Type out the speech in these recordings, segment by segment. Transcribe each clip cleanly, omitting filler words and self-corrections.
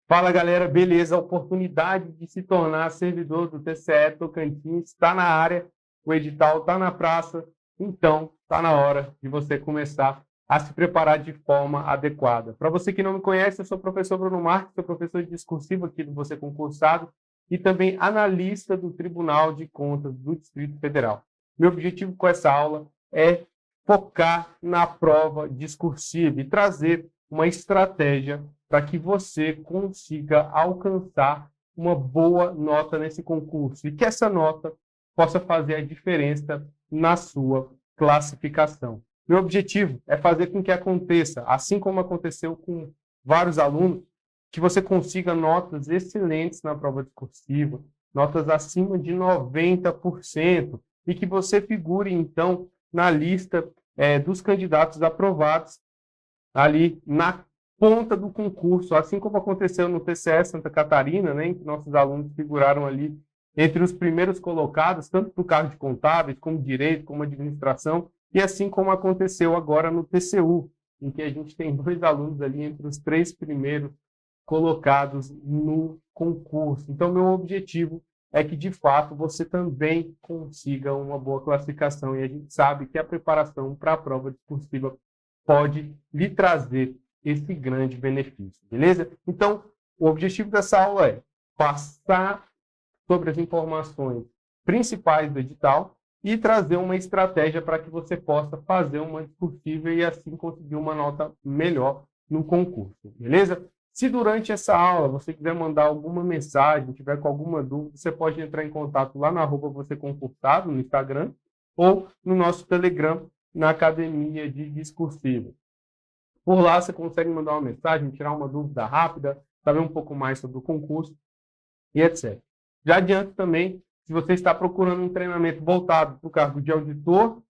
Fala galera, beleza? A oportunidade de se tornar servidor do TCE Tocantins está na área, o edital está na praça, então está na hora de você começar a se preparar de forma adequada. Para você que não me conhece, eu sou o professor Bruno Marques, sou professor de discursivo aqui do Você Concursado e também analista do Tribunal de Contas do Distrito Federal. Meu objetivo com essa aula é focar na prova discursiva e trazer uma estratégia para que você consiga alcançar uma boa nota nesse concurso e que essa nota possa fazer a diferença na sua classificação. Meu objetivo é fazer com que aconteça, assim como aconteceu com vários alunos, que você consiga notas excelentes na prova discursiva, notas acima de 90%, e que você figure, então, na lista dos candidatos aprovados ali na ponta do concurso, assim como aconteceu no TCE Santa Catarina, né, em que nossos alunos figuraram ali entre os primeiros colocados, tanto para o cargo de contábeis, como direito, como administração, e assim como aconteceu agora no TCU, em que a gente tem 2 alunos ali entre os 3 primeiros colocados no concurso. Então, meu objetivo é que, de fato, você também consiga uma boa classificação, e a gente sabe que a preparação para a prova discursiva pode lhe trazer esse grande benefício, beleza? Então, o objetivo dessa aula é passar sobre as informações principais do edital e trazer uma estratégia para que você possa fazer uma discursiva e assim conseguir uma nota melhor no concurso, beleza? Se durante essa aula você quiser mandar alguma mensagem, tiver com alguma dúvida, você pode entrar em contato lá na @você concursado no Instagram ou no nosso Telegram na Academia de Discursiva. Por lá você consegue mandar uma mensagem, tirar uma dúvida rápida, saber um pouco mais sobre o concurso e etc. Já adianto também, se você está procurando um treinamento voltado para o cargo de auditor,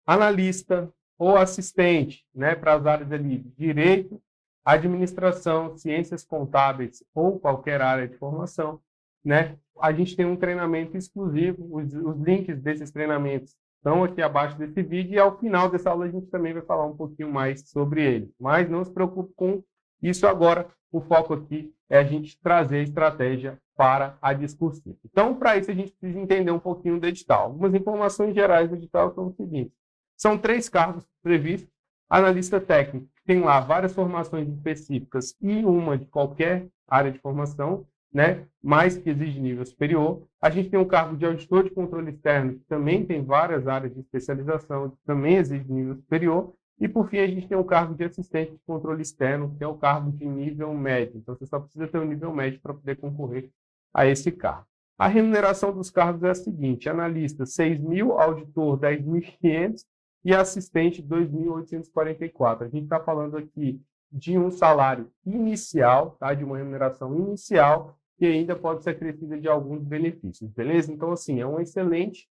analista ou assistente, né, para as áreas ali de direito, administração, ciências contábeis ou qualquer área de formação, né, a gente tem um treinamento exclusivo. Os links desses treinamentos estão aqui abaixo desse vídeo e ao final dessa aula a gente também vai falar um pouquinho mais sobre ele. Mas não se preocupe com isso agora. O foco aqui é a gente trazer a estratégia para a discursiva. Então, para isso, a gente precisa entender um pouquinho do edital. Algumas informações gerais do edital são o seguinte. São 3 cargos previstos. Analista técnico, tem lá várias formações específicas e uma de qualquer área de formação, né, mas que exige nível superior. A gente tem um cargo de auditor de controle externo, que também tem várias áreas de especialização, que também exige nível superior. E, por fim, a gente tem um cargo de assistente de controle externo, que é o cargo de nível médio. Então, você só precisa ter um nível médio para poder concorrer a esse cargo. A remuneração dos cargos é a seguinte: analista, 6.000, auditor, 10.500 e assistente, 2.844. A gente está falando aqui de um salário inicial, tá? De uma remuneração inicial, que ainda pode ser acrescida de alguns benefícios, beleza? Então, assim, é um excelente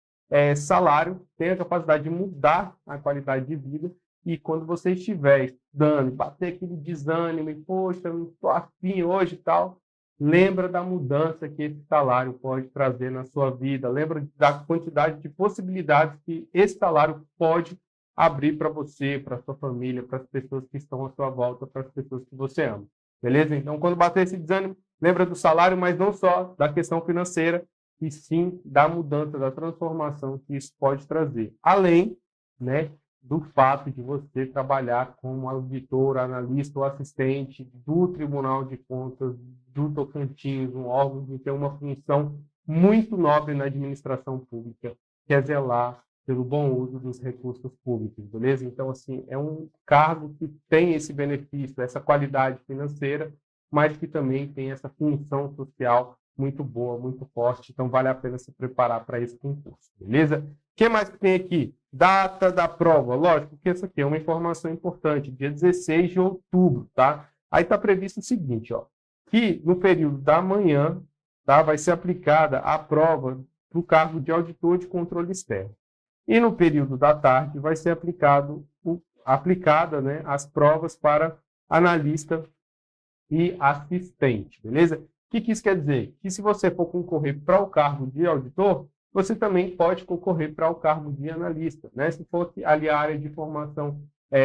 salário, tem a capacidade de mudar a qualidade de vida, e quando você estiver estudando, bater aquele desânimo, e, poxa, não estou afim hoje e tal, lembra da mudança que esse salário pode trazer na sua vida, lembra da quantidade de possibilidades que esse salário pode abrir para você, para sua família, para as pessoas que estão à sua volta, para as pessoas que você ama. Beleza? Então, quando bater esse desânimo, lembra do salário, mas não só da questão financeira, e sim da mudança, da transformação que isso pode trazer. Além, né, do fato de você trabalhar como auditor, analista ou assistente do Tribunal de Contas do Tocantins, um órgão que tem uma função muito nobre na administração pública, que é zelar pelo bom uso dos recursos públicos, beleza? Então, assim, é um cargo que tem esse benefício, essa qualidade financeira, mas que também tem essa função social muito boa, muito forte. Então, vale a pena se preparar para esse concurso, beleza? O que mais que tem aqui? Data da prova. Lógico que isso aqui é uma informação importante, dia 16 de outubro, tá? Aí está previsto o seguinte, ó, que no período da manhã, tá, vai ser aplicada a prova para o cargo de auditor de controle externo. E no período da tarde vai ser aplicada, né, as provas para analista e assistente, beleza? O que isso quer dizer? Que se você for concorrer para o cargo de auditor, você também pode concorrer para o cargo de analista, né? Se fosse ali a área de formação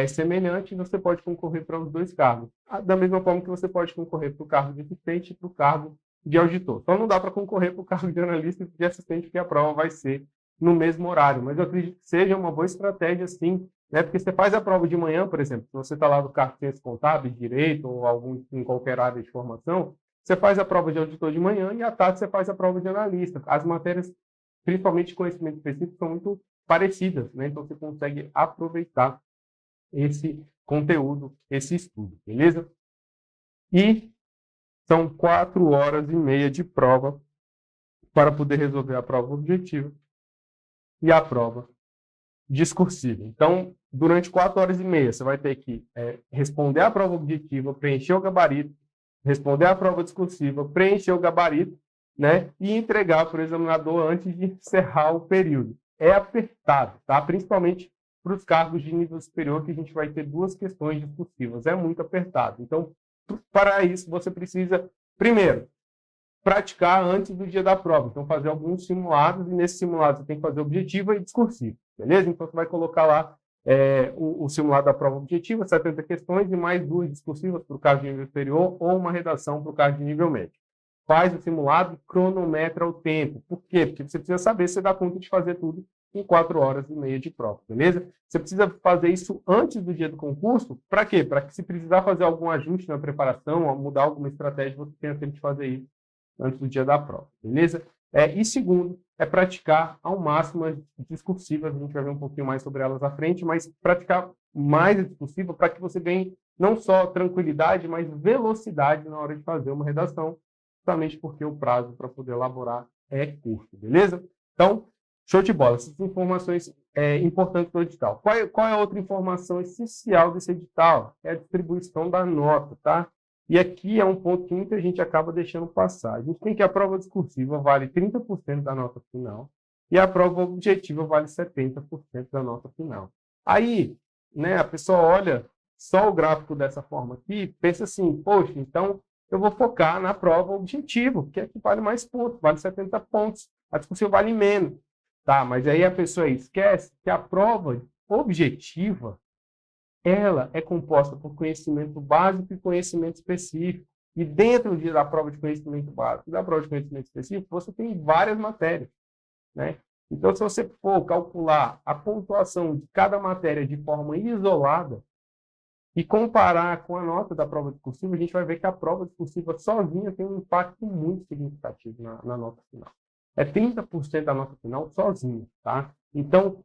semelhante, você pode concorrer para os dois cargos. Da mesma forma que você pode concorrer para o cargo de assistente e para o cargo de auditor. Então, não dá para concorrer para o cargo de analista e de assistente, porque a prova vai ser no mesmo horário. Mas eu acredito que seja uma boa estratégia, sim, né? Porque você faz a prova de manhã, por exemplo, se você está lá no cargo de ciências contábeis, direito ou em qualquer área de formação, você faz a prova de auditor de manhã e à tarde você faz a prova de analista. As matérias, principalmente de conhecimento específico, são muito parecidas, né? Então, você consegue aproveitar esse conteúdo, esse estudo, beleza? E são 4 horas e meia de prova para poder resolver a prova objetiva e a prova discursiva. Então, durante 4 horas e meia, você vai ter que responder a prova objetiva, preencher o gabarito, responder a prova discursiva, preencher o gabarito, né, e entregar para o examinador antes de encerrar o período. É apertado, tá? Principalmente para os cargos de nível superior, que a gente vai ter 2 questões discursivas. É muito apertado. Então, para isso, você precisa, primeiro, praticar antes do dia da prova. Então, fazer alguns simulados, e nesses simulados você tem que fazer objetiva e discursiva, beleza? Então, você vai colocar lá o simulado da prova objetiva, 70 questões, e mais 2 discursivas para o caso de nível superior, ou uma redação para o caso de nível médio. Faz o simulado e cronometra o tempo. Por quê? Porque você precisa saber se você dá conta de fazer tudo em 4 horas e meia de prova, beleza? Você precisa fazer isso antes do dia do concurso. Para quê? Para que, se precisar fazer algum ajuste na preparação, ou mudar alguma estratégia, você tenha tempo de fazer isso antes do dia da prova, beleza? E segundo, praticar ao máximo as discursivas. A gente vai ver um pouquinho mais sobre elas à frente, mas praticar mais a discursiva para que você ganhe não só tranquilidade, mas velocidade na hora de fazer uma redação, justamente porque o prazo para poder elaborar é curto, beleza? Então, show de bola. Essas informações importantes do edital. Qual é a outra informação essencial desse edital? É a distribuição da nota, tá? E aqui é um ponto que muita gente acaba deixando passar. A gente tem que a prova discursiva vale 30% da nota final e a prova objetiva vale 70% da nota final. Aí, né, a pessoa olha só o gráfico dessa forma aqui, pensa assim, poxa, então eu vou focar na prova objetiva, que é que vale mais pontos, vale 70 pontos. A discursiva vale menos. Tá, mas aí a pessoa esquece que a prova objetiva ela é composta por conhecimento básico e conhecimento específico. E dentro da prova de conhecimento básico e da prova de conhecimento específico, você tem várias matérias, né? Então, se você for calcular a pontuação de cada matéria de forma isolada e comparar com a nota da prova discursiva, a gente vai ver que a prova discursiva sozinha tem um impacto muito significativo na nota final. É 30% da nota final sozinha, tá? Então,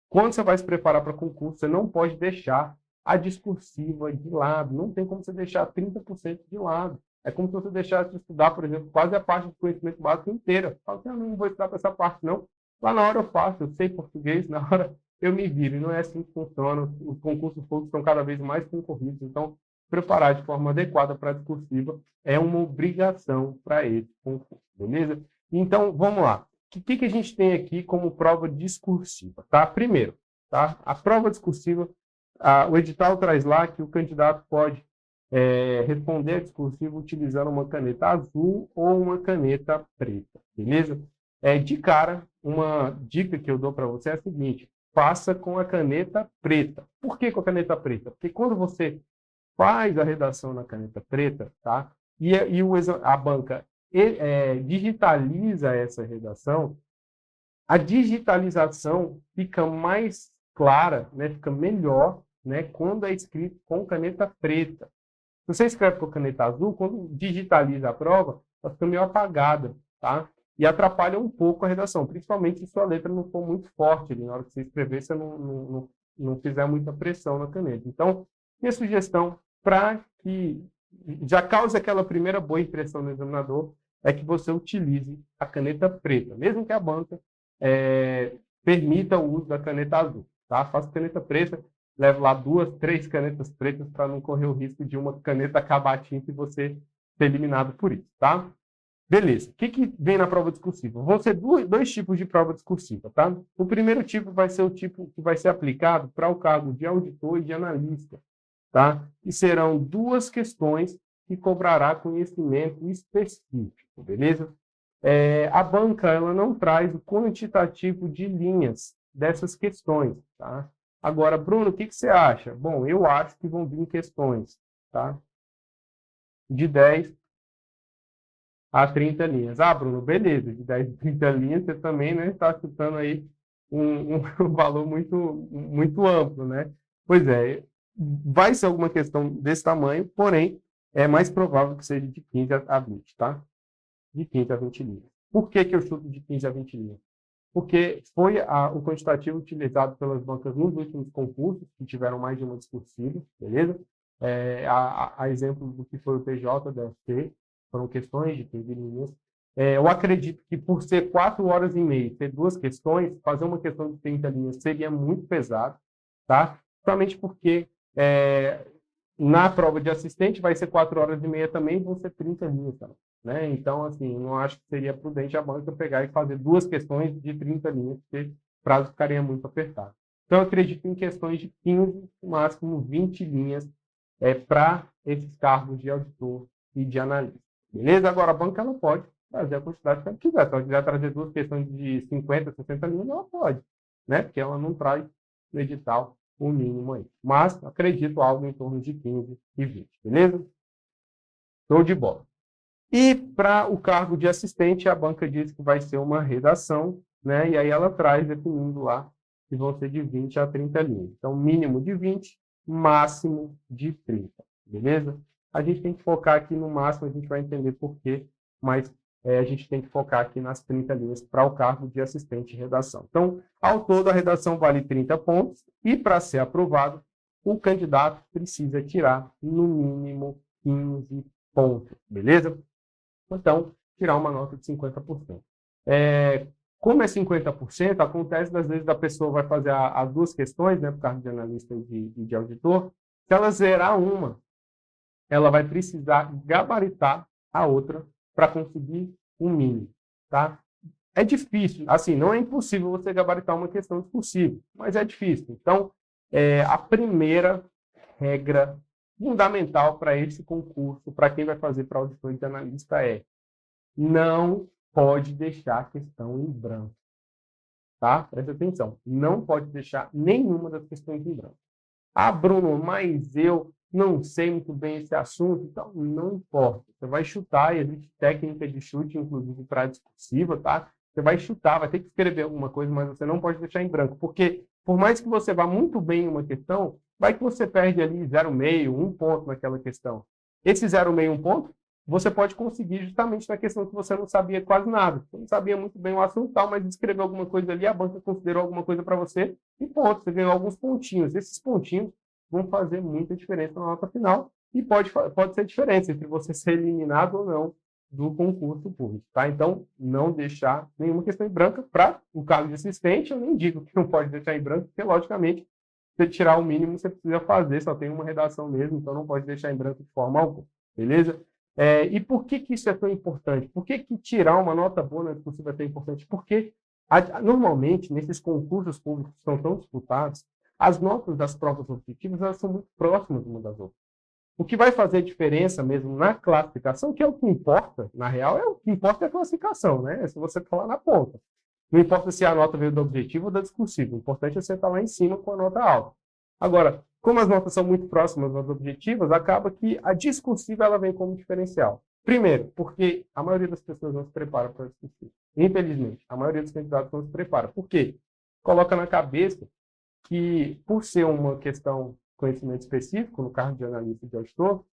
quando você vai se preparar para concurso, você não pode deixar a discursiva de lado. Não tem como você deixar 30% de lado. É como se você deixasse de estudar, por exemplo, quase a parte do conhecimento básico inteira. Fala assim, não vou estudar para essa parte, não. Lá na hora eu faço, eu sei português, na hora eu me viro. E não é assim que funciona. Os concursos públicos estão cada vez mais concorridos. Então, preparar de forma adequada para a discursiva é uma obrigação para esse concurso, beleza? Então, vamos lá. O que a gente tem aqui como prova discursiva? Tá? Primeiro, tá? A prova discursiva, o edital traz lá que o candidato pode responder a discursiva utilizando uma caneta azul ou uma caneta preta, beleza? De cara, uma dica que eu dou para você é a seguinte: faça com a caneta preta. Por que com a caneta preta? Porque quando você faz a redação na caneta preta, tá? E a banca digitaliza essa redação, a digitalização fica mais clara, né? Fica melhor, né? Quando é escrito com caneta preta. Se você escreve com caneta azul, quando digitaliza a prova, ela fica meio apagada, tá? E atrapalha um pouco a redação, principalmente se sua letra não for muito forte ali, na hora que você escrever, você não fizer muita pressão na caneta. Então, minha sugestão para que já cause aquela primeira boa impressão no examinador é que você utilize a caneta preta, mesmo que a banca permita o uso da caneta azul, tá? Faça caneta preta, leve lá 2, 3 canetas pretas para não correr o risco de uma caneta acabar a tinta e você ser eliminado por isso, tá? Beleza. O que vem na prova discursiva? Vão ser dois tipos de prova discursiva, tá? O primeiro tipo vai ser o tipo que vai ser aplicado para o cargo de auditor e de analista, tá? E serão 2 questões que cobrará conhecimento específico, beleza? A banca ela não traz o quantitativo de linhas dessas questões, tá? Agora, Bruno, o que você acha? Bom, eu acho que vão vir questões, tá? De 10 a 30 linhas. Ah, Bruno, beleza, de 10 a 30 linhas, você também, né, está chutando aí um valor muito amplo, né? Pois é, vai ser alguma questão desse tamanho, porém, é mais provável que seja de 15 a 20, tá? De 15 a 20 linhas. Por que eu chuto de 15 a 20 linhas? Porque foi o quantitativo utilizado pelas bancas nos últimos concursos, que tiveram mais de uma discursiva, beleza? A exemplo do que foi o PJ, DFT, foram questões de 15 linhas. Eu acredito que por ser 4 horas e meia, ter duas questões, fazer uma questão de 30 linhas seria muito pesado, tá? Somente porque na prova de assistente vai ser 4 horas e meia também, vão ser 30 linhas, tá? Né? Então, assim, não acho que seria prudente a banca pegar e fazer duas questões de 30 linhas, porque o prazo ficaria muito apertado. Então, eu acredito em questões de 15, no máximo 20 linhas para esses cargos de auditor e de analista. Beleza? Agora, a banca ela pode trazer a quantidade que ela quiser. Se ela quiser trazer duas questões de 50, 60 linhas, ela pode, né? Porque ela não traz no edital o mínimo aí. Mas acredito algo em torno de 15 e 20, beleza? Show de bola. E para o cargo de assistente, a banca diz que vai ser uma redação, né? E aí ela traz definindo lá que vão ser de 20 a 30 linhas. Então, mínimo de 20, máximo de 30, beleza? A gente tem que focar aqui no máximo, a gente vai entender por quê, mas a gente tem que focar aqui nas 30 linhas para o cargo de assistente de redação. Então, ao todo, a redação vale 30 pontos e, para ser aprovado, o candidato precisa tirar, no mínimo, 15 pontos, beleza? Então, tirar uma nota de 50%. Como é 50%, acontece, às vezes, a pessoa vai fazer as duas questões, né, por cargo de analista e de auditor. Se ela zerar uma, ela vai precisar gabaritar a outra para conseguir um mínimo, tá? É difícil, assim, não é impossível você gabaritar uma questão discursiva, mas é difícil. Então, a primeira regra fundamental para esse concurso, para quem vai fazer para auditor de analista não pode deixar a questão em branco, tá? Presta atenção, não pode deixar nenhuma das questões em branco. Ah, Bruno, mas eu não sei muito bem esse assunto, então não importa. Você vai chutar, e existe técnica de chute, inclusive para discursiva, tá? Você vai chutar, vai ter que escrever alguma coisa, mas você não pode deixar em branco, porque por mais que você vá muito bem em uma questão, vai que você perde ali 0,5, 1 ponto naquela questão. Esse 0,5, 1 ponto, você pode conseguir justamente na questão que você não sabia quase nada. Você não sabia muito bem o assunto, tal, mas escreveu alguma coisa ali, a banca considerou alguma coisa para você, e ponto, você ganhou alguns pontinhos. Esses pontinhos vão fazer muita diferença na nota final e pode ser diferença entre você ser eliminado ou não do concurso público, tá? Então, não deixar nenhuma questão em branco para o cargo de assistente, eu nem digo que não pode deixar em branco, porque, logicamente, se tirar o mínimo, você precisa fazer, só tem uma redação mesmo, então não pode deixar em branco de forma alguma, beleza? E por que isso é tão importante? Por que tirar uma nota boa na discursiva é tão importante? Porque, normalmente, nesses concursos públicos que são tão disputados, as notas das provas objetivas elas são muito próximas uma das outras. O que vai fazer diferença mesmo na classificação, que é o que importa, na real, o que importa é a classificação, né? Se você falar na ponta. Não importa se a nota veio do objetivo ou da discursiva, o importante é você estar lá em cima com a nota alta. Agora, como as notas são muito próximas das objetivas, acaba que a discursiva ela vem como diferencial. Primeiro, porque a maioria das pessoas não se prepara para a discursiva. Infelizmente, a maioria dos candidatos não se prepara. Por quê? Coloca na cabeça que, por ser uma questão de conhecimento específico, no cargo de analista e de auditor,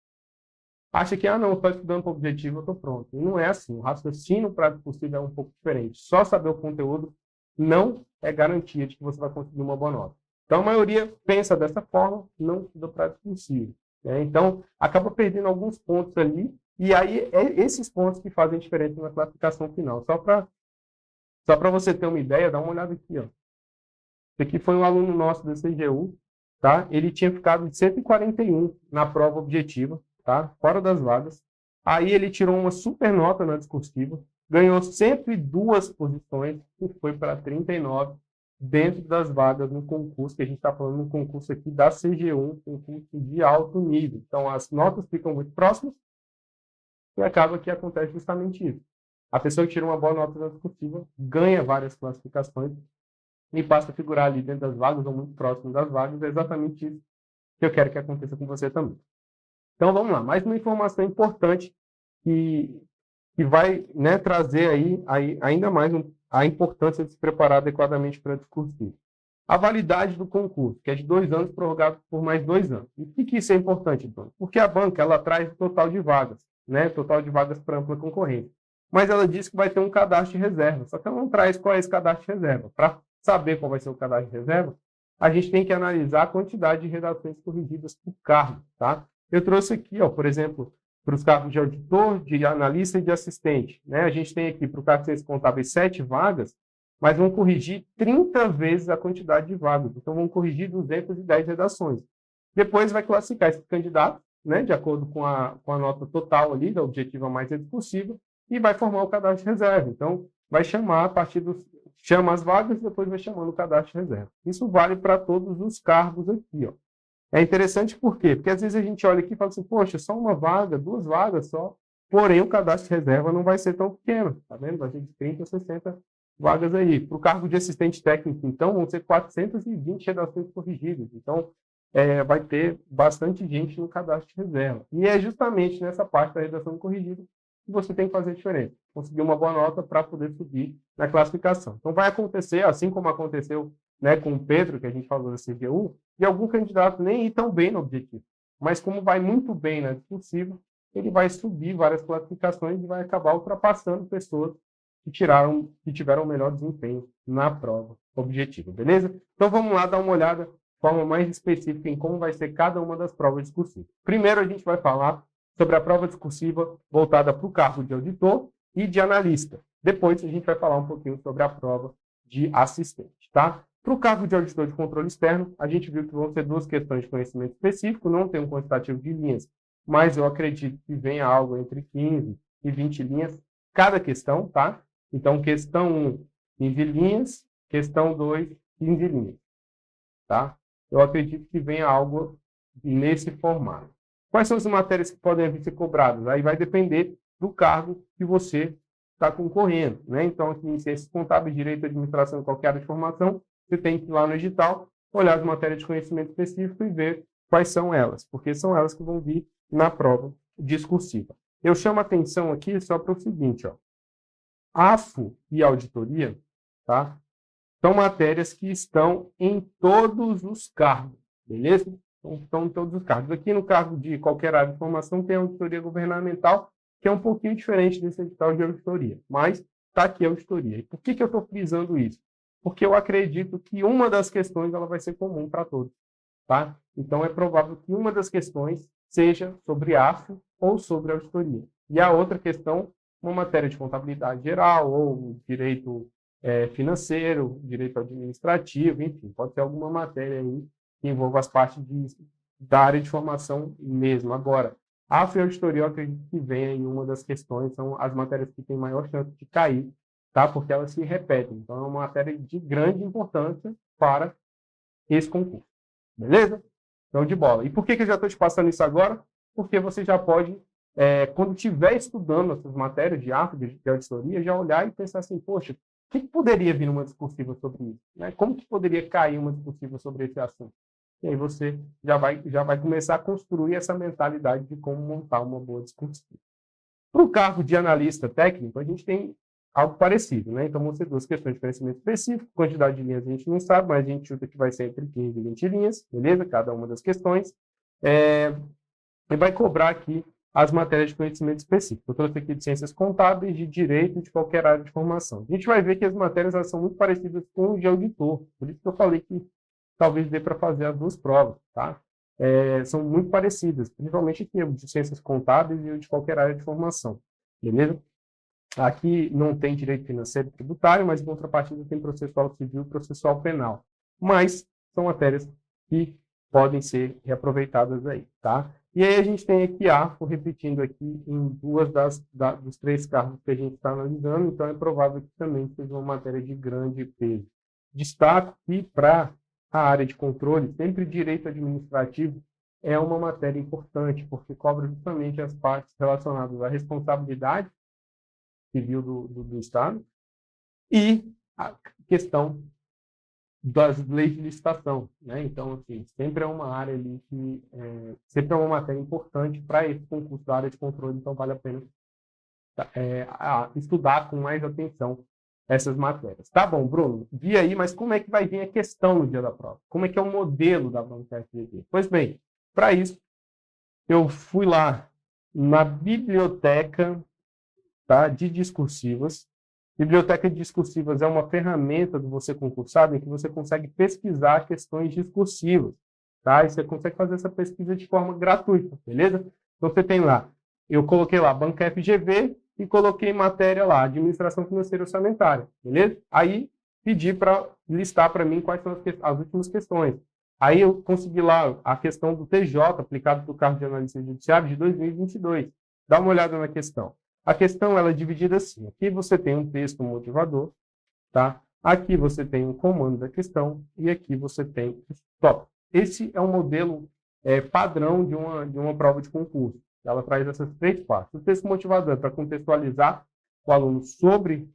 acha que, não, estou estudando para o objetivo, eu estou pronto. E não é assim. O raciocínio para discursivo é um pouco diferente. Só saber o conteúdo não é garantia de que você vai conseguir uma boa nota. Então, a maioria pensa dessa forma, não estuda para discursivo, né? Então, acaba perdendo alguns pontos ali, e aí é esses pontos que fazem diferença na classificação final. Só para você ter uma ideia, dá uma olhada aqui, ó. Esse aqui foi um aluno nosso da CGU, tá? Ele tinha ficado de 141 na prova objetiva, tá? Fora das vagas. Aí ele tirou uma super nota na discursiva, ganhou 102 posições e foi para 39 dentro das vagas no concurso, que a gente está falando no concurso aqui da CGU, um concurso de alto nível. Então, as notas ficam muito próximas e acaba que acontece justamente isso. A pessoa que tira uma boa nota na discursiva ganha várias classificações e passa a figurar ali dentro das vagas ou muito próximo das vagas. É exatamente isso que eu quero que aconteça com você também. Então, vamos lá. Mais uma informação importante que vai, né, trazer aí ainda mais a importância de se preparar adequadamente para discursivo. A validade do concurso, que é de 2 anos, prorrogado por mais 2 anos. E por que isso é importante, então? Porque a banca ela traz o total de vagas, né, total de vagas para ampla concorrência. Mas ela diz que vai ter um cadastro de reserva, só que ela não traz qual é esse cadastro de reserva. Para saber qual vai ser o cadastro de reserva, a gente tem que analisar a quantidade de redações corrigidas por cargo, tá? Eu trouxe aqui, ó, por exemplo, para os cargos de auditor, de analista e de assistente, né? A gente tem aqui para o cargo de ciências contábeis 7 vagas, mas vão corrigir 30 vezes a quantidade de vagas. Então, vão corrigir 210 redações. Depois vai classificar esse candidato, né, de acordo com a nota total ali, da objetiva mais possível, e vai formar o cadastro de reserva. Então, vai chamar a partir dos... Chama as vagas e depois vai chamando o cadastro de reserva. Isso vale para todos os cargos aqui, ó. É interessante por quê? Porque às vezes a gente olha aqui e fala assim, poxa, só uma vaga, 2 vagas só, porém o cadastro de reserva não vai ser tão pequeno, tá vendo? Vai ser de 30 a 60 vagas aí. Para o cargo de assistente técnico, então, vão ser 420 redações corrigidas. Então, vai ter bastante gente no cadastro de reserva. E é justamente nessa parte da redação corrigida que você tem que fazer a diferença. Conseguir uma boa nota para poder subir na classificação. Então, vai acontecer, assim como aconteceu, né, com o Pedro, que a gente falou da CGU, de algum candidato nem ir tão bem no objetivo. Mas como vai muito bem na discursiva, ele vai subir várias classificações e vai acabar ultrapassando pessoas que tiveram o melhor desempenho na prova objetiva, beleza? Então vamos lá dar uma olhada de forma mais específica em como vai ser cada uma das provas discursivas. Primeiro a gente vai falar sobre a prova discursiva voltada para o cargo de auditor e de analista. Depois a gente vai falar um pouquinho sobre a prova de assistente, tá? Para o cargo de auditor de controle externo, a gente viu que vão ser 2 questões de conhecimento específico, não tem um quantitativo de linhas, mas eu acredito que venha algo entre 15 e 20 linhas cada questão, tá? Então, questão 1, 15 linhas, questão 2, 15 linhas, tá? Eu acredito que venha algo nesse formato. Quais são as matérias que podem vir ser cobradas? Aí vai depender do cargo que você está concorrendo, né? Então, aqui em ciências contábeis, direito, administração e qualquer área de formação, você tem que ir lá no edital, olhar as matérias de conhecimento específico e ver quais são elas, porque são elas que vão vir na prova discursiva. Eu chamo a atenção aqui só para o seguinte, ó. AFO e auditoria, tá? São matérias que estão em todos os cargos, beleza? Então, estão em todos os cargos. Aqui no cargo de qualquer área de formação tem a auditoria governamental, que é um pouquinho diferente desse edital de auditoria, mas está aqui a auditoria. E por que eu estou frisando isso? Porque eu acredito que uma das questões ela vai ser comum para todos, tá? Então, é provável que uma das questões seja sobre AFO ou sobre auditoria. E a outra questão, uma matéria de contabilidade geral ou direito financeiro, direito administrativo, enfim, pode ter alguma matéria aí que envolva as partes da área de formação mesmo. Agora, AFO e auditoria, eu acredito que venha em uma das questões, são as matérias que têm maior chance de cair, tá? Porque elas se repetem. Então, é uma matéria de grande importância para esse concurso. Beleza? Então, de bola. E por que eu já estou te passando isso agora? Porque você já pode, quando estiver estudando essas matérias de AFO, de auditoria, já olhar e pensar assim, poxa, o que poderia vir numa discursiva sobre isso? Né? Como que poderia cair uma discursiva sobre esse assunto? E aí você já vai começar a construir essa mentalidade de como montar uma boa discursiva. Para o cargo de analista técnico, a gente tem algo parecido, né? Então, vão ser 2 questões de conhecimento específico, quantidade de linhas a gente não sabe, mas a gente chuta que vai ser entre 15 e 20 linhas, beleza? Cada uma das questões. E vai cobrar aqui as matérias de conhecimento específico. Eu trouxe aqui de ciências contábeis, de direito e de qualquer área de formação. A gente vai ver que as matérias elas são muito parecidas com o de auditor, por isso que eu falei que talvez dê para fazer as 2 provas, tá? São muito parecidas, principalmente aqui o de ciências contábeis e o de qualquer área de formação, beleza? Aqui não tem direito financeiro e tributário, mas em contrapartida tem processual civil e processual penal. Mas são matérias que podem ser reaproveitadas aí, tá? E aí a gente tem aqui AFO repetindo aqui em 2 dos 3 cargos que a gente está analisando, então é provável que também seja uma matéria de grande peso. Destaco que para a área de controle, sempre direito administrativo é uma matéria importante, porque cobre justamente as partes relacionadas à responsabilidade civil do Estado e a questão das leis de licitação, né? Então, assim, sempre é uma área ali que sempre é uma matéria importante para esse concurso da área de controle, então vale a pena estudar com mais atenção essas matérias. Tá bom, Bruno, vi aí, mas como é que vai vir a questão no dia da prova? Como é que é o modelo da banca FGV? Pois bem, para isso, eu fui lá na biblioteca, tá, de discursivas. Biblioteca de discursivas é uma ferramenta do Você Concursado em que você consegue pesquisar questões discursivas, tá? E você consegue fazer essa pesquisa de forma gratuita, beleza? Então você tem lá, eu coloquei lá banca FGV e coloquei matéria lá, administração financeira e orçamentária, beleza? Aí pedi para listar para mim quais são as últimas questões. Aí eu consegui lá a questão do TJ, aplicado para o cargo de analista judiciário, de 2022. Dá uma olhada na questão. A questão ela é dividida assim. Aqui você tem um texto motivador, tá? Aqui você tem um comando da questão e aqui você tem os tópicos. Esse é um modelo padrão de uma prova de concurso. Ela traz essas três partes. O texto motivador é para contextualizar o aluno sobre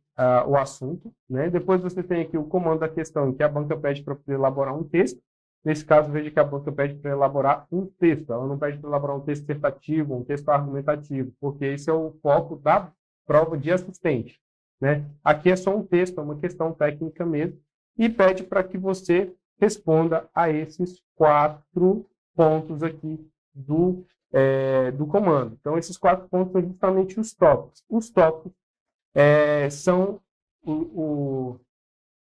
o assunto, né? Depois você tem aqui o comando da questão, em que a banca pede para poder elaborar um texto. Nesse caso, veja que a banca pede para elaborar um texto. Ela não pede para elaborar um texto dissertativo, um texto argumentativo, porque esse é o foco da prova de assistente, né? Aqui é só um texto, é uma questão técnica mesmo, e pede para que você responda a esses 4 pontos aqui do comando. Então, esses 4 pontos são justamente os tópicos. Os tópicos são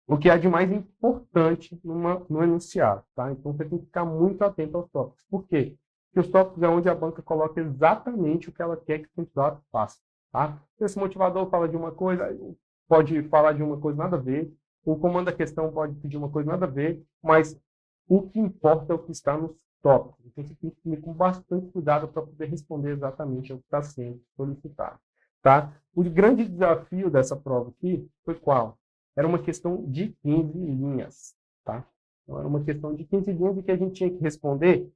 o que há de mais importante no enunciado, tá? Então, você tem que ficar muito atento aos tópicos. Por quê? Porque os tópicos é onde a banca coloca exatamente o que ela quer que o candidato faça, tá? Esse motivador fala de uma coisa, pode falar de uma coisa nada a ver, o comando da questão pode pedir uma coisa nada a ver, mas o que importa é o que está nos tópicos. Então, você tem que ir com bastante cuidado para poder responder exatamente ao que está sendo solicitado, tá? O grande desafio dessa prova aqui foi qual? Era uma questão de 15 linhas, tá? Então, era uma questão de 15 linhas e que a gente tinha que responder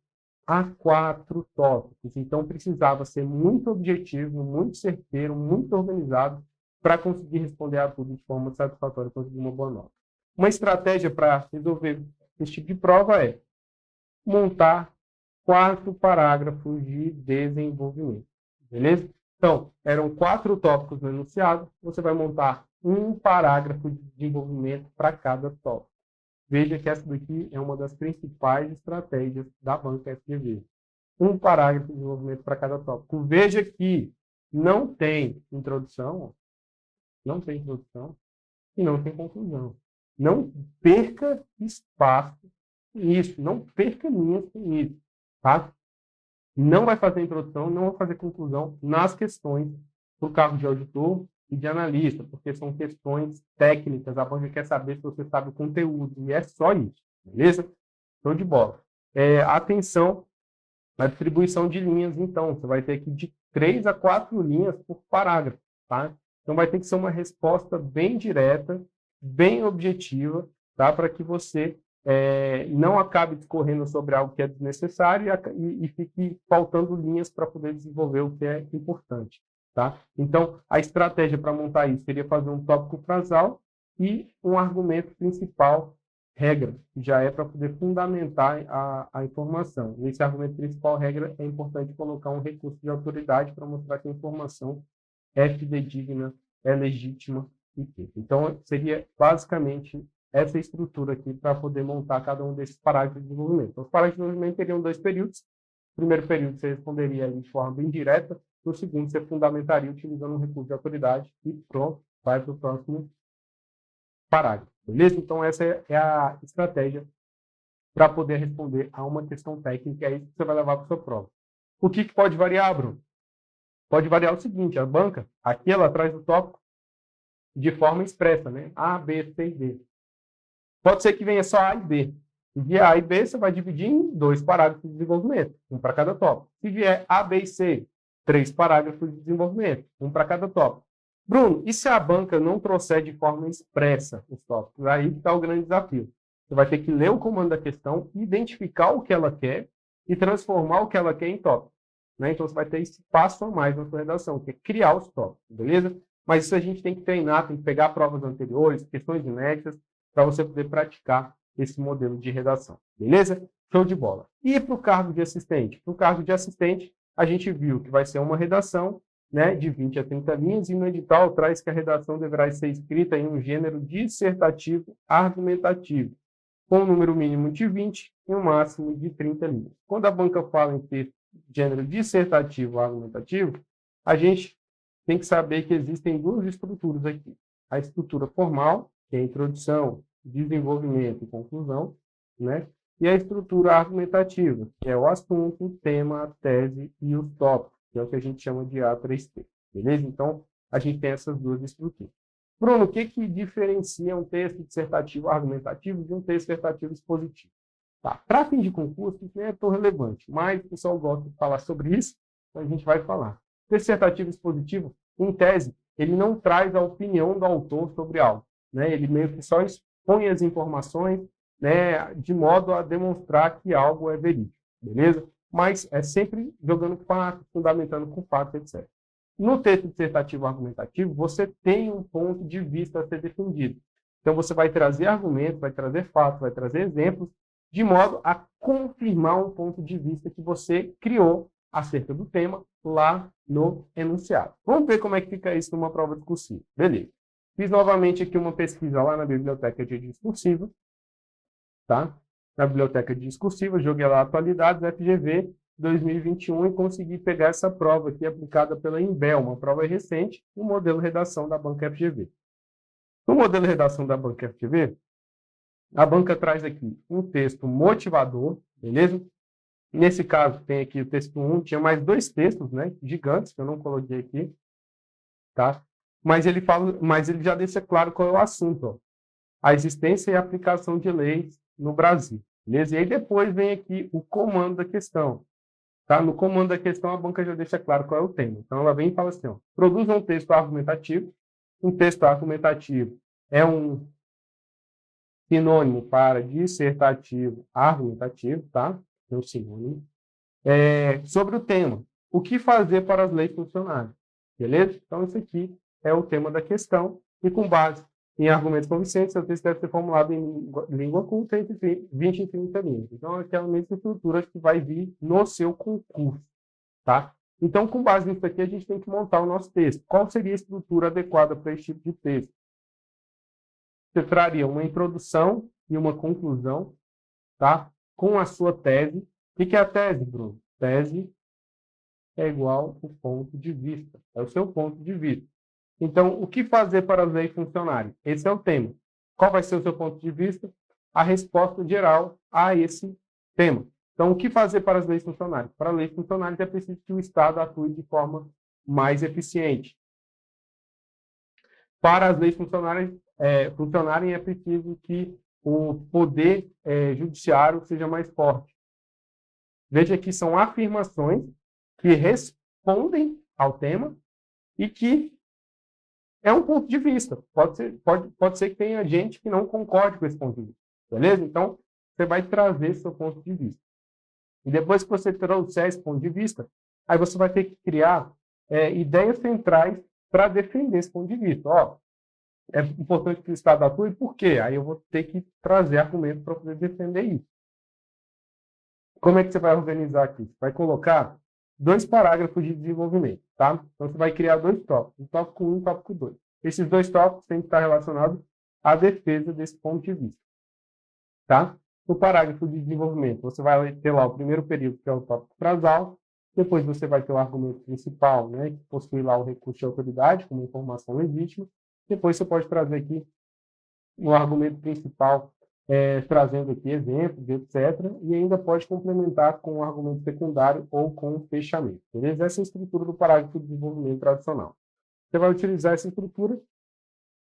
a 4 tópicos. Então, precisava ser muito objetivo, muito certeiro, muito organizado para conseguir responder a tudo de forma satisfatória e conseguir uma boa nota. Uma estratégia para resolver esse tipo de prova é montar 4 parágrafos de desenvolvimento, beleza? Então, eram 4 tópicos no enunciado, você vai montar um parágrafo de desenvolvimento para cada tópico. Veja que essa daqui é uma das principais estratégias da banca FGV. Um parágrafo de desenvolvimento para cada tópico. Veja que não tem introdução e não tem conclusão. Não perca espaço nisso, não perca linhas nisso, tá? Não vai fazer introdução, não vai fazer conclusão nas questões do cargo de auditor e de analista, porque são questões técnicas, a banca quer saber se você sabe o conteúdo, e é só isso, beleza? Show de bola. Atenção na distribuição de linhas, então, você vai ter aqui de 3 a 4 linhas por parágrafo, tá? Então, vai ter que ser uma resposta bem direta, bem objetiva, tá? Para que você não acabe discorrendo sobre algo que é desnecessário e fique faltando linhas para poder desenvolver o que é importante. Tá? Então, a estratégia para montar isso seria fazer um tópico frasal e um argumento principal, regra, que já é para poder fundamentar a informação. Nesse argumento principal, regra, é importante colocar um recurso de autoridade para mostrar que a informação é fidedigna, é legítima e tudo. Então, seria basicamente essa estrutura aqui para poder montar cada um desses parágrafos de desenvolvimento. Então, os parágrafos de desenvolvimento teriam 2 períodos. No primeiro período, você responderia de forma bem direta. No segundo, você fundamentaria utilizando um recurso de autoridade e pronto, vai para o próximo parágrafo. Beleza? Então, essa é a estratégia para poder responder a uma questão técnica. É isso que você vai levar para a sua prova. O que pode variar, Bruno? Pode variar o seguinte, a banca, aqui ela traz o tópico de forma expressa, né? A, B, C e D. Pode ser que venha só A e B. Se vier A e B, você vai dividir em 2 parágrafos de desenvolvimento, um para cada tópico. Se vier A, B e C, 3 parágrafos de desenvolvimento, um para cada tópico. Bruno, e se a banca não trouxer de forma expressa os tópicos? Aí está o grande desafio. Você vai ter que ler o comando da questão, identificar o que ela quer e transformar o que ela quer em tópico. Né? Então, você vai ter esse passo a mais na sua redação, que é criar os tópicos, beleza? Mas isso a gente tem que treinar, tem que pegar provas anteriores, questões inéditas, para você poder praticar esse modelo de redação. Beleza? Show de bola. E para o cargo de assistente? Para o cargo de assistente, a gente viu que vai ser uma redação, né, de 20 a 30 linhas, e no edital traz que a redação deverá ser escrita em um gênero dissertativo argumentativo, com um número mínimo de 20 e um máximo de 30 linhas. Quando a banca fala em ter gênero dissertativo argumentativo, a gente tem que saber que existem duas estruturas aqui. A estrutura formal, que é a introdução, desenvolvimento e conclusão, né? E a estrutura argumentativa, que é o assunto, o tema, a tese e os tópicos, que é o que a gente chama de A3T. Beleza? Então, a gente tem essas duas estruturas. Bruno, o que diferencia um texto dissertativo argumentativo de um texto dissertativo expositivo? Tá. Para fim de concurso, isso não é tão relevante, mas o pessoal gosta de falar sobre isso, então a gente vai falar. Texto dissertativo expositivo, em tese, ele não traz a opinião do autor sobre algo, né? Ele meio que só expõe as informações, né, de modo a demonstrar que algo é verídico, beleza? Mas é sempre jogando fatos, fundamentando com fatos, etc. No texto dissertativo argumentativo, você tem um ponto de vista a ser defendido. Então, você vai trazer argumentos, vai trazer fatos, vai trazer exemplos, de modo a confirmar um ponto de vista que você criou acerca do tema lá no enunciado. Vamos ver como é que fica isso numa prova discursiva. Beleza. Fiz novamente aqui uma pesquisa lá na biblioteca de discursiva, tá? Na biblioteca de discursiva, joguei lá atualidades, FGV 2021 e consegui pegar essa prova aqui aplicada pela Imbel, uma prova recente, o modelo redação da banca FGV. No modelo redação da banca FGV, a banca traz aqui um texto motivador, beleza? Nesse caso, tem aqui o texto 1, tinha mais dois textos, né, gigantes, que eu não coloquei aqui, tá? Mas ele já deixa claro qual é o assunto, ó. A existência e a aplicação de leis no Brasil, beleza? E aí depois vem aqui o comando da questão, tá? No comando da questão, a banca já deixa claro qual é o tema. Então, ela vem e fala assim, ó, produza um texto argumentativo. Um texto argumentativo é um sinônimo para dissertativo argumentativo, tá? É um sinônimo. Sobre o tema, o que fazer para as leis funcionarem, beleza? Então, isso aqui é o tema da questão, e com base em argumentos convincentes, o texto deve ser formulado em língua culta entre 20 e 30 linhas. Então, é aquela mesma estrutura que vai vir no seu concurso, tá? Então, com base nisso aqui, a gente tem que montar o nosso texto. Qual seria a estrutura adequada para esse tipo de texto? Você traria uma introdução e uma conclusão, tá? Com a sua tese. O que é a tese, Bruno? Tese é igual ao ponto de vista. É o seu ponto de vista. Então, o que fazer para as leis funcionarem? Esse é o tema. Qual vai ser o seu ponto de vista? A resposta geral a esse tema. Então, o que fazer para as leis funcionarem? Para as leis funcionarem, é preciso que o Estado atue de forma mais eficiente. Para as leis funcionarem, é preciso que o poder judiciário seja mais forte. Veja que são afirmações que respondem ao tema e que é um ponto de vista. Pode ser que tenha gente que não concorde com esse ponto de vista. Beleza? Então, você vai trazer seu ponto de vista. E depois que você trouxer esse ponto de vista, aí você vai ter que criar ideias centrais para defender esse ponto de vista. Ó, é importante que o Estado atue, por quê? Aí eu vou ter que trazer argumentos para poder defender isso. Como é que você vai organizar aqui? Você vai colocar 2 parágrafos de desenvolvimento, tá? Então, você vai criar 2 tópicos, o tópico 1 e o tópico 2. Esses 2 tópicos têm que estar relacionados à defesa desse ponto de vista, tá? No parágrafo de desenvolvimento, você vai ter lá o primeiro período, que é o tópico frasal, depois você vai ter o argumento principal, né, que possui lá o recurso de autoridade, como informação legítima. Depois você pode trazer aqui o argumento principal, trazendo aqui exemplos, etc. E ainda pode complementar com um argumento secundário ou com um fechamento. Beleza? Essa é a estrutura do parágrafo de desenvolvimento tradicional. Você vai utilizar essa estrutura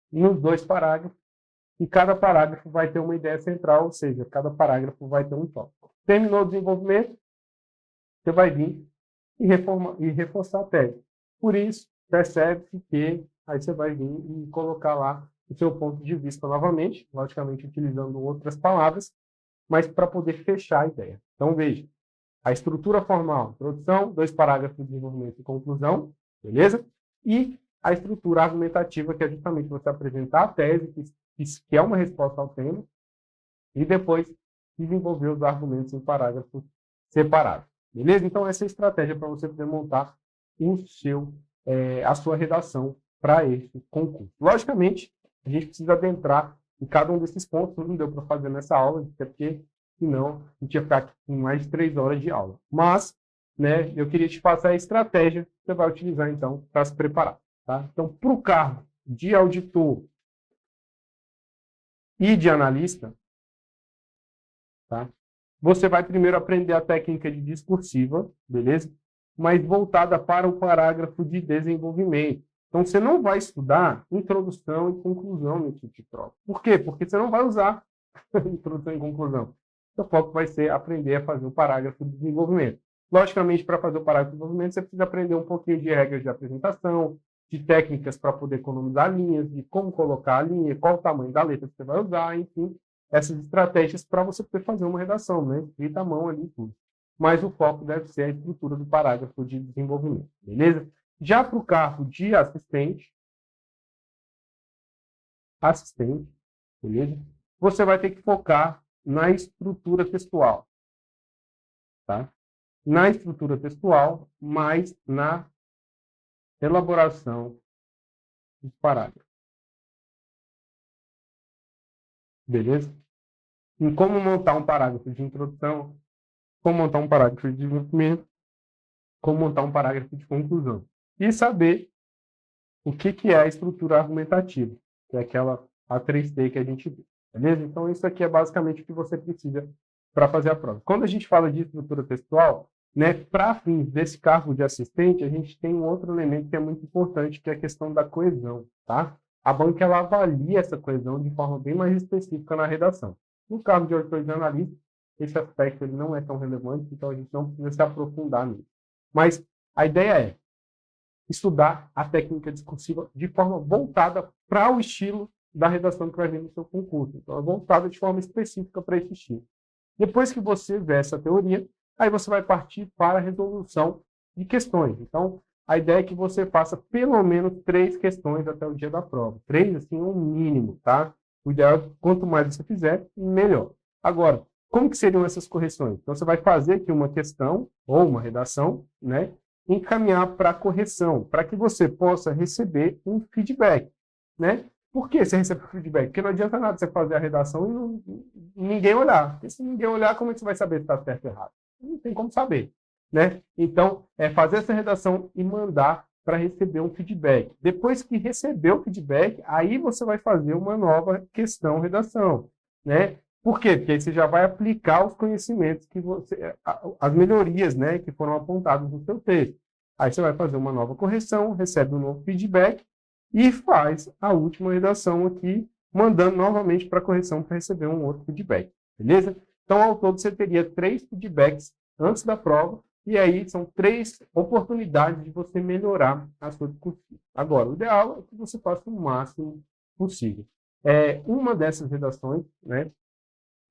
nos 2 parágrafos, e cada parágrafo vai ter uma ideia central, ou seja, cada parágrafo vai ter um tópico. Terminou o desenvolvimento, você vai vir e reforçar a tese. Por isso, percebe-se que aí você vai vir e colocar lá o seu ponto de vista novamente, logicamente utilizando outras palavras, mas para poder fechar a ideia. Então, veja, a estrutura formal, introdução, 2 parágrafos de desenvolvimento e conclusão, beleza? E a estrutura argumentativa, que é justamente você apresentar a tese, que é uma resposta ao tema, e depois desenvolver os argumentos em parágrafos separados. Beleza? Então, essa é a estratégia para você poder montar a sua redação para esse concurso. Logicamente, a gente precisa adentrar em cada um desses pontos, não deu para fazer nessa aula, até porque, senão, a gente ia ficar aqui com mais de 3 horas de aula. Mas, né, eu queria te passar a estratégia que você vai utilizar, então, para se preparar. Tá? Então, para o cargo de auditor e de analista, tá? Você vai primeiro aprender a técnica de discursiva, beleza? Mas voltada para o parágrafo de desenvolvimento. Então, você não vai estudar introdução e conclusão nesse tipo de prova. Por quê? Porque você não vai usar introdução e conclusão. Seu foco vai ser aprender a fazer o parágrafo de desenvolvimento. Logicamente, para fazer o parágrafo de desenvolvimento, você precisa aprender um pouquinho de regras de apresentação, de técnicas para poder economizar linhas, de como colocar a linha, qual o tamanho da letra que você vai usar, enfim, essas estratégias para você poder fazer uma redação, né? Escrita à mão ali tudo. Mas o foco deve ser a estrutura do parágrafo de desenvolvimento, beleza? Já para o cargo de assistente, beleza? Você vai ter que focar na estrutura textual, tá? Na estrutura textual, mas na elaboração dos parágrafos. Beleza? Em como montar um parágrafo de introdução, como montar um parágrafo de desenvolvimento, como montar um parágrafo de conclusão. E saber o que é a estrutura argumentativa, que é aquela A3T que a gente vê. Beleza? Então, isso aqui é basicamente o que você precisa para fazer a prova. Quando a gente fala de estrutura textual, né, para fins desse cargo de assistente, a gente tem um outro elemento que é muito importante, que é a questão da coesão. Tá? A banca ela avalia essa coesão de forma bem mais específica na redação. No cargo de auditor e de analista, esse aspecto ele não é tão relevante, então a gente não precisa se aprofundar nisso. Mas a ideia é estudar a técnica discursiva de forma voltada para o estilo da redação que vai vir no seu concurso. Então, é voltada de forma específica para esse estilo. Depois que você vê essa teoria, aí você vai partir para a resolução de questões. Então, a ideia é que você faça pelo menos 3 questões até o dia da prova. 3, assim, é o mínimo, tá? O ideal é quanto mais você fizer, melhor. Agora, como que seriam essas correções? Então, você vai fazer aqui uma questão ou uma redação, né? Encaminhar para correção, para que você possa receber um feedback, né? Por que você recebe feedback? Porque não adianta nada você fazer a redação e ninguém olhar. Porque se ninguém olhar, como é que você vai saber se está certo ou errado? Não tem como saber, né? Então, é fazer essa redação e mandar para receber um feedback. Depois que receber o feedback, aí você vai fazer uma nova questão, redação, né? Por quê? Porque aí você já vai aplicar os conhecimentos que você, as melhorias, né, que foram apontadas no seu texto. Aí você vai fazer uma nova correção, recebe um novo feedback e faz a última redação aqui, mandando novamente para a correção para receber um outro feedback. Beleza? Então, ao todo, você teria 3 feedbacks antes da prova e aí são 3 oportunidades de você melhorar a sua discussão. Agora, o ideal é que você faça o máximo possível. Uma dessas redações, né,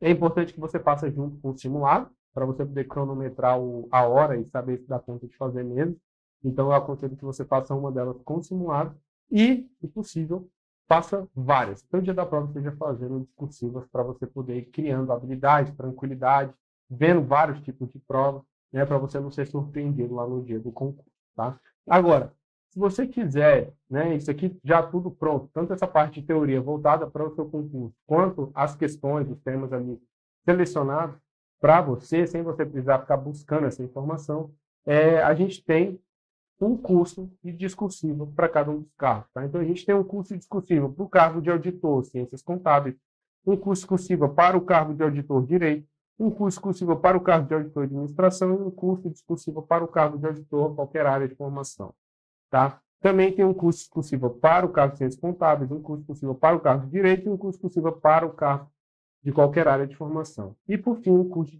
é importante que você faça junto com o simulado, para você poder cronometrar a hora e saber se dá conta de fazer mesmo. Então, eu aconselho que você faça uma delas com o simulado e, se possível, faça várias. Então, o dia da prova esteja fazendo discursivas para você poder ir criando habilidade, tranquilidade, vendo vários tipos de prova, né, para você não ser surpreendido lá no dia do concurso. Tá? Agora, se você quiser, né, isso aqui já tudo pronto, tanto essa parte de teoria voltada para o seu concurso, quanto as questões, os temas ali selecionados para você, sem você precisar ficar buscando essa informação, a gente tem um curso de discursivo para cada um dos cargos. Tá? Então, a gente tem um curso discursivo para o cargo de auditor, ciências contábeis, um curso discursivo para o cargo de auditor direito, um curso discursivo para o cargo de auditor de administração e um curso discursivo para o cargo de auditor, qualquer área de formação. Tá? Também tem um curso discursivo para o cargo de ciências contábeis, um curso discursivo para o cargo de direito e um curso discursivo para o cargo de qualquer área de formação. E, por fim, um curso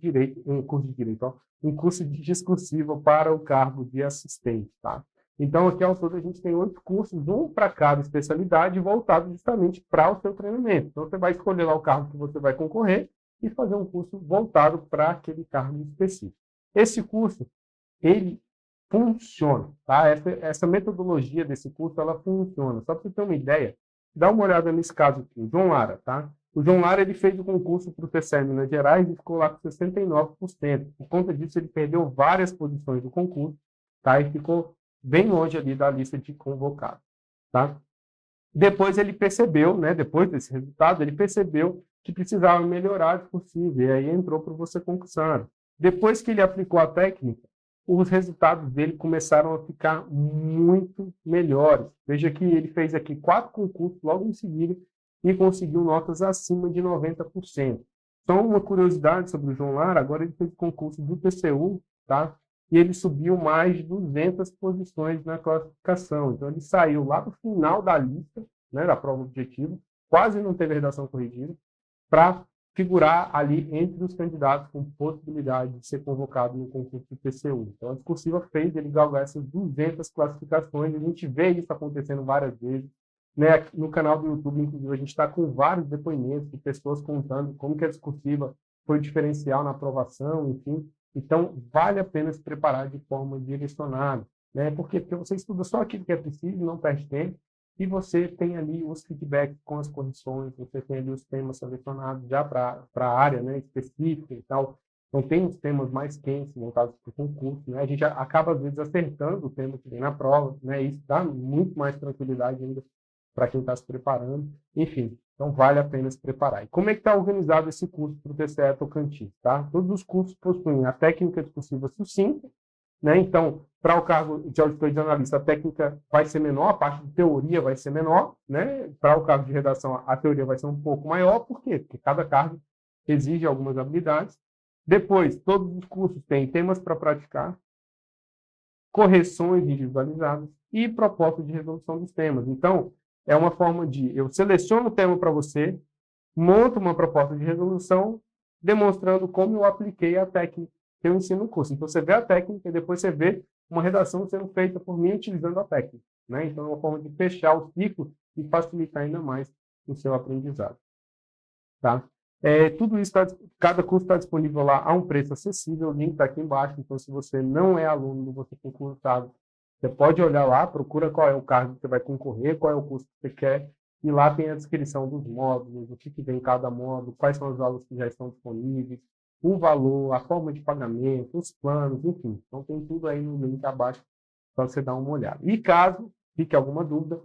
de discursivo para o cargo de assistente. Tá? Então, aqui ao todo, a gente tem 8 cursos, um para cada especialidade, voltado justamente para o seu treinamento. Então, você vai escolher lá o cargo que você vai concorrer e fazer um curso voltado para aquele cargo específico. Esse curso, ele funciona, tá? Essa metodologia desse curso, ela funciona. Só para você ter uma ideia, dá uma olhada nesse caso aqui, João Lara, tá? O João Lara ele fez o concurso para o TCE Minas Gerais e ficou lá com 69%. Por conta disso, ele perdeu várias posições do concurso, tá? E ficou bem longe ali da lista de convocados, tá? Depois ele percebeu, né, depois desse resultado, ele percebeu que precisava melhorar se possível, e aí entrou para o Você Concursado. Depois que ele aplicou a técnica, os resultados dele começaram a ficar muito melhores. Veja que ele fez aqui 4 concursos logo em seguida e conseguiu notas acima de 90%. Só uma curiosidade sobre o João Lara, agora ele fez o concurso do TCU, tá? E ele subiu mais de 200 posições na classificação. Então, ele saiu lá no final da lista, né, da prova objetiva, quase não teve redação corrigida, para figurar ali entre os candidatos com possibilidade de ser convocado no concurso do TCU. Então, a discursiva fez ele galgar essas 200 classificações, e a gente vê isso acontecendo várias vezes. Né? No canal do YouTube, inclusive, a gente está com vários depoimentos de pessoas contando como que a discursiva foi diferencial na aprovação, enfim. Então, vale a pena se preparar de forma direcionada. Né? Por quê? Porque você estuda só aquilo que é preciso, não perde tempo, e você tem ali os feedbacks com as correções, você tem ali os temas selecionados já para a área, né, específica e tal. Então, tem os temas mais quentes, voltados para o concurso. Né? A gente acaba, às vezes, acertando o tema que vem na prova, né? Isso dá muito mais tranquilidade ainda para quem está se preparando. Enfim, então vale a pena se preparar. E como é que está organizado esse curso para o TCE Tocantins? Tá? Todos os cursos possuem a técnica discursiva sucinta, né? Então, para o cargo de auditor e de analista, a técnica vai ser menor, a parte de teoria vai ser menor, né? Para o cargo de redação, a teoria vai ser um pouco maior. Por quê? Porque cada cargo exige algumas habilidades. Depois, todos os cursos têm temas para praticar, correções individualizadas e propostas de resolução dos temas. Então, é uma forma de eu seleciono o tema para você, monto uma proposta de resolução, demonstrando como eu apliquei a técnica que eu ensino no curso. Então, você vê a técnica e depois você vê uma redação sendo feita por mim utilizando a técnica. Né? Então, é uma forma de fechar o ciclo e facilitar ainda mais o seu aprendizado. Tá? Tudo isso, cada curso está disponível lá a um preço acessível, o link está aqui embaixo. Então, se você não é aluno do Você Concursado, você pode olhar lá, procura qual é o cargo que você vai concorrer, qual é o curso que você quer, e lá tem a descrição dos módulos, o que vem em cada módulo, quais são as aulas que já estão disponíveis, o valor, a forma de pagamento, os planos, enfim. Então, tem tudo aí no link abaixo para você dar uma olhada. E caso fique alguma dúvida,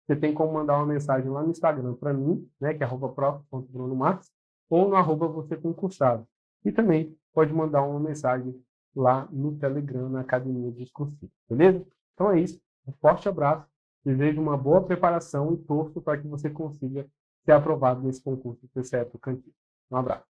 você tem como mandar uma mensagem lá no Instagram para mim, né, que é @prof.brunomarques, ou no @você concursado. E também pode mandar uma mensagem lá no Telegram, na Academia Discursiva. Beleza? Então é isso. Um forte abraço. Desejo uma boa preparação e torço para que você consiga ser aprovado nesse concurso do TCE Tocantins. Um abraço.